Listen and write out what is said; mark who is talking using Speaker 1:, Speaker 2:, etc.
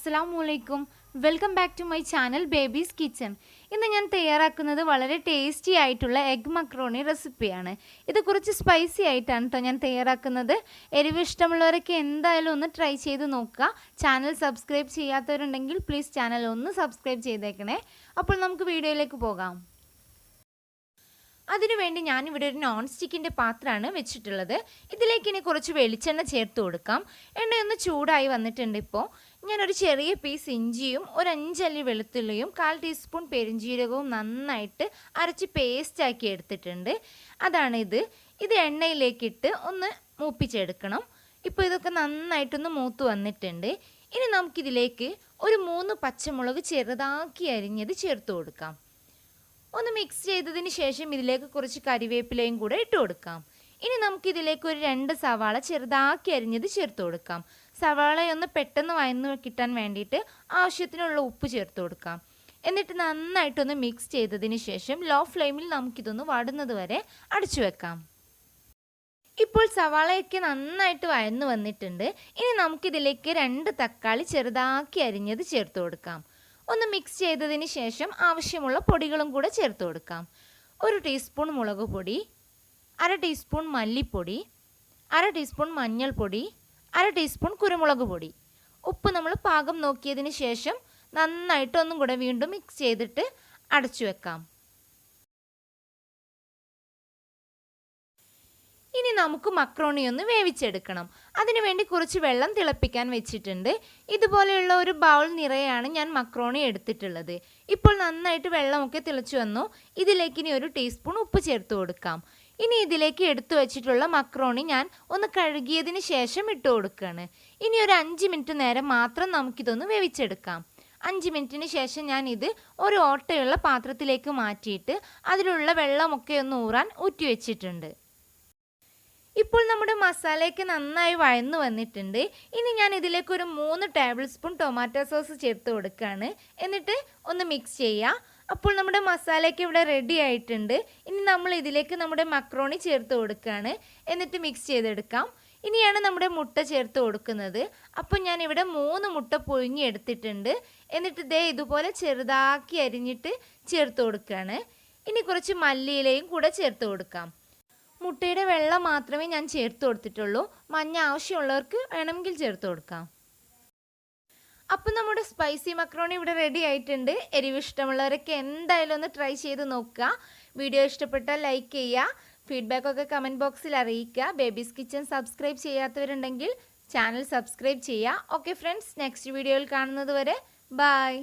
Speaker 1: Assalamualaikum. Welcome back to my channel Baby's Kitchen. ഇന്ന് ഞാൻ തയ്യാറാക്കുന്നത് വളരെ ടേസ്റ്റി ആയിട്ടുള്ള എഗ് മക്രോണി റെസിപ്പിയാണ്. ഇത് കുറച്ച് സ്പൈസി ആയിട്ടാണ് ട്ടോ ഞാൻ തയ്യാറാക്കുന്നത്. എരിവ് ഇഷ്ടമുള്ളവരൊക്കെ എന്തായാലും ഒന്ന് ട്രൈ ചെയ്ത് നോക്കുക. ചാനൽ സബ്സ്ക്രൈബ് ചെയ്യാത്തവരുണ്ടെങ്കിൽ പ്ലീസ് ചാനൽ ഒന്ന് സബ്സ്ക്രൈബ് ചെയ്തേക്കണേ. അപ്പോൾ നമുക്ക് വീഡിയോയിലേക്ക് പോകാം. അതിനുവേണ്ടി ഞാനിവിടെ ഒരു നോൺ സ്റ്റിക്കിൻ്റെ പാത്രമാണ് വെച്ചിട്ടുള്ളത്. ഇതിലേക്ക് ഇനി കുറച്ച് വെളിച്ചെണ്ണ ചേർത്ത് കൊടുക്കാം. എണ്ണയൊന്ന് ചൂടായി വന്നിട്ടുണ്ട്. ഇപ്പോൾ ഞാനൊരു ചെറിയ പീസ് ഇഞ്ചിയും ഒരു 5 അല്ലി വെളുത്തുള്ളിയും 1/4 ടീസ്പൂൺ പെരിഞ്ജീരകവും നന്നായിട്ട് അരച്ച് പേസ്റ്റാക്കി എടുത്തിട്ടുണ്ട്. അതാണിത്. ഇത് എണ്ണയിലേക്കിട്ട് ഒന്ന് മൂപ്പിച്ചെടുക്കണം. ഇപ്പോൾ ഇതൊക്കെ നന്നായിട്ടൊന്ന് മൂത്ത് വന്നിട്ടുണ്ട്. ഇനി നമുക്കിതിലേക്ക് ഒരു 3 പച്ചമുളക് ചെറുതാക്കി അരിഞ്ഞത് ചേർത്ത് കൊടുക്കാം. ഒന്ന് മിക്സ് ചെയ്തതിന് ശേഷം ഇതിലേക്ക് കുറച്ച് കരിവേപ്പിലയും കൂടെ ഇട്ട് കൊടുക്കാം. ഇനി നമുക്കിതിലേക്ക് ഒരു 2 സവാള ചെറുതാക്കി അരിഞ്ഞത് ചേർത്ത് കൊടുക്കാം. സവാളയൊന്ന് പെട്ടെന്ന് വഴന്ന് കിട്ടാൻ വേണ്ടിയിട്ട് ആവശ്യത്തിനുള്ള ഉപ്പ് ചേർത്ത് കൊടുക്കാം. എന്നിട്ട് നന്നായിട്ടൊന്ന് മിക്സ് ചെയ്തതിന് ശേഷം ലോ ഫ്ലെയിമിൽ നമുക്കിതൊന്ന് വാടുന്നത് വരെ അടച്ചു വെക്കാം. ഇപ്പോൾ സവാളയൊക്കെ നന്നായിട്ട് വഴന്ന് വന്നിട്ടുണ്ട്. ഇനി നമുക്കിതിലേക്ക് 2 തക്കാളി ചെറുതാക്കി അരിഞ്ഞത് ചേർത്ത് കൊടുക്കാം. ഒന്ന് മിക്സ് ചെയ്തതിന് ശേഷം ആവശ്യമുള്ള പൊടികളും കൂടെ ചേർത്ത് കൊടുക്കാം. 1 ടീസ്പൂൺ മുളക് പൊടി, 1/2 ടീസ്പൂൺ മല്ലിപ്പൊടി, 1/2 ടീസ്പൂൺ മഞ്ഞൾപ്പൊടി, 1/2 ടീസ്പൂൺ കുരുമുളക് പൊടി. ഉപ്പ് നമ്മൾ പാകം നോക്കിയതിന് ശേഷം നന്നായിട്ട് ഒന്നും കൂടെ വീണ്ടും മിക്സ് ചെയ്തിട്ട് അടച്ചു വെക്കാം. ഇനി നമുക്ക് മക്രോണി ഒന്ന് വേവിച്ചെടുക്കണം. അതിനുവേണ്ടി കുറച്ച് വെള്ളം തിളപ്പിക്കാൻ വെച്ചിട്ടുണ്ട്. ഇതുപോലെയുള്ള ഒരു ബൗൾ നിറയാണ് ഞാൻ മക്രോണി എടുത്തിട്ടുള്ളത്. ഇപ്പോൾ നന്നായിട്ട് വെള്ളമൊക്കെ തിളച്ചു വന്നു. ഇതിലേക്ക് ഇനി 1 ടീസ്പൂൺ ഉപ്പ് ചേർത്ത് കൊടുക്കാം. ഇനി ഇതിലേക്ക് എടുത്തു വെച്ചിട്ടുള്ള മക്രോണി ഞാൻ ഒന്ന് കഴുകിയതിന് ശേഷം ഇട്ട് കൊടുക്കുകയാണ്. ഇനി ഒരു 5 മിനിറ്റ് നേരം മാത്രം നമുക്കിതൊന്ന് വേവിച്ചെടുക്കാം. 5 മിനിറ്റിന് ശേഷം ഞാൻ ഇത് ഒരു ഓട്ടയുള്ള പാത്രത്തിലേക്ക് മാറ്റിയിട്ട് അതിലുള്ള വെള്ളമൊക്കെ ഒന്ന് ഊറാൻ ഊറ്റി വെച്ചിട്ടുണ്ട്. ഇപ്പോൾ നമ്മുടെ മസാലയൊക്കെ നന്നായി വഴന്നു വന്നിട്ടുണ്ട്. ഇനി ഞാൻ ഇതിലേക്ക് ഒരു 3 ടേബിൾ സ്പൂൺ ടൊമാറ്റോ സോസ് ചേർത്ത് കൊടുക്കുകയാണ്. എന്നിട്ട് ഒന്ന് മിക്സ് ചെയ്യുക. അപ്പോൾ നമ്മുടെ മസാലയൊക്കെ ഇവിടെ റെഡി ആയിട്ടുണ്ട്. ഇനി നമ്മൾ ഇതിലേക്ക് നമ്മുടെ മക്രോണി ചേർത്ത് കൊടുക്കുകയാണ്. എന്നിട്ട് മിക്സ് ചെയ്തെടുക്കാം. ഇനിയാണ് നമ്മുടെ മുട്ട ചേർത്ത് കൊടുക്കുന്നത്. അപ്പോൾ ഞാൻ ഇവിടെ 3 മുട്ട പുഴുങ്ങി എടുത്തിട്ടുണ്ട്. എന്നിട്ട് ദേ ഇതുപോലെ ചെറുതാക്കി അരിഞ്ഞിട്ട് ചേർത്ത് കൊടുക്കുകയാണ്. ഇനി കുറച്ച് മല്ലിയിലയും കൂടെ ചേർത്ത് കൊടുക്കാം. മുട്ടയുടെ വെള്ളം മാത്രമേ ഞാൻ ചേർത്ത് കൊടുത്തിട്ടുള്ളൂ. മഞ്ഞ ആവശ്യമുള്ളവർക്ക് വേണമെങ്കിൽ ചേർത്ത് കൊടുക്കാം. അപ്പം നമ്മുടെ സ്പൈസി മക്രോണി ഇവിടെ റെഡി ആയിട്ടുണ്ട്. എരിവ് ഇഷ്ടമുള്ളവരൊക്കെ എന്തായാലും ഒന്ന് ട്രൈ ചെയ്ത് നോക്കുക. വീഡിയോ ഇഷ്ടപ്പെട്ടാൽ ലൈക്ക് ചെയ്യുക. ഫീഡ്ബാക്കൊക്കെ കമൻറ്റ് ബോക്സിൽ അറിയിക്കുക. ബേബീസ് കിച്ചൻ സബ്സ്ക്രൈബ് ചെയ്യാത്തവരുണ്ടെങ്കിൽ ചാനൽ സബ്സ്ക്രൈബ് ചെയ്യുക. ഓക്കെ ഫ്രണ്ട്സ്, നെക്സ്റ്റ് വീഡിയോയിൽ കാണുന്നത് വരെ ബൈ.